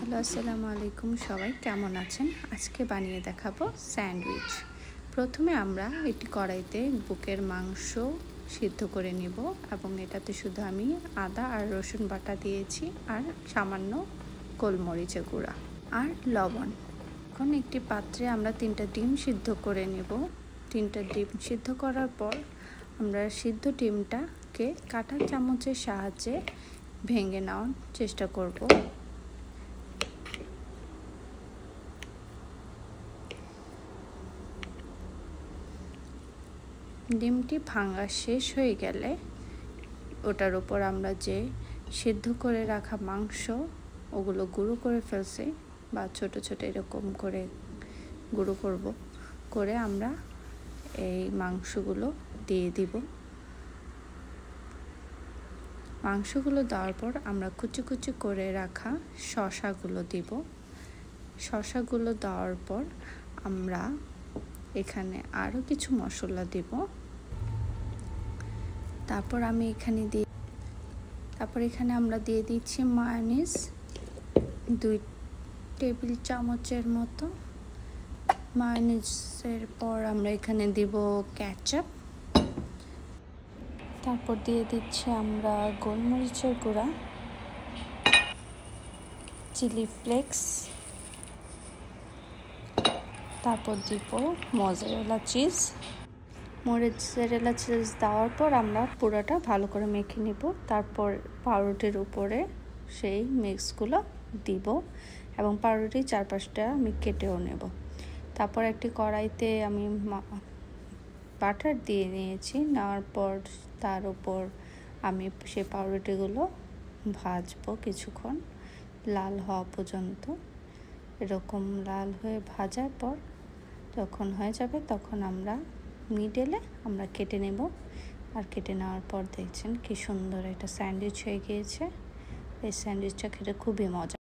Hello, আসসালামু আলাইকুম। সবাই কেমন আছেন? আজকে বানিয়ে দেখাবো স্যান্ডউইচ। প্রথমে আমরা একটি কড়াইতে বুকের মাংস সিদ্ধ করে নিব এবং এটাতে শুধু আমি আদা আর রসুন বাটা দিয়েছি আর সামান্য গোলমরিচের গুঁড়া আর লবণ। এখন একটি পাত্রে আমরা 3টা ডিম সিদ্ধ করে নেব। 3টা ডিম সিদ্ধ করার পর আমরা সিদ্ধ ডিমটাকে কাঁটা চামচের সাহায্যে ভেঙে নেওয়ার চেষ্টা করব। ডিমটি ভাঙা শেষ হয়ে গেলে ওটার উপর আমরা যে সিদ্ধ করে রাখা মাংস ওগুলো গুঁড়ো করে ফেলছি বা ছোট ছোট এরকম করে গুঁড়ো করব করে আমরা এই মাংসগুলো দিয়ে দিব। মাংসগুলো দেওয়ার পর আমরা কুচি কুচি করে রাখা শসাগুলো দিব। শসাগুলো দেওয়ার পর আমরা এখানে আরও কিছু মশলা দিব। তারপর আমরা দিয়ে দিচ্ছি মায়োনিজ 2 টেবিল চামচের মতো। মায়োনিজের পর আমরা এখানে দিব কেচাপ। তারপর দিয়ে দিচ্ছি আমরা গোলমরিচের গুঁড়া, চিলি ফ্লেক্স, তারপর দিব মোজারেলা চিজ। মোজারেলা চিজ দেওয়ার পর আমরা পুরোটা ভালো করে মেখে নিব। তারপর পাউরুটির উপরে সেই মিক্সগুলো দিব এবং পাউরুটির চারপাশটা আমি কেটেও নেব। তারপর একটি কড়াইতে আমি বাটার দিয়ে নিয়েছি। নেওয়ার পর তার উপর আমি সেই পাউরুটিগুলো ভাজবো কিছুক্ষণ, লাল হওয়া পর্যন্ত। এরকম লাল হয়ে ভাজার পর যখন হয়ে যাবে তখন আমরা মিডলে আমরা কেটে নেব। আর কেটে নেওয়ার পর দেখছেন কি সুন্দর একটা স্যান্ডউইচ হয়ে গিয়েছে। এই স্যান্ডউইচটা খেতে খুবই মজা।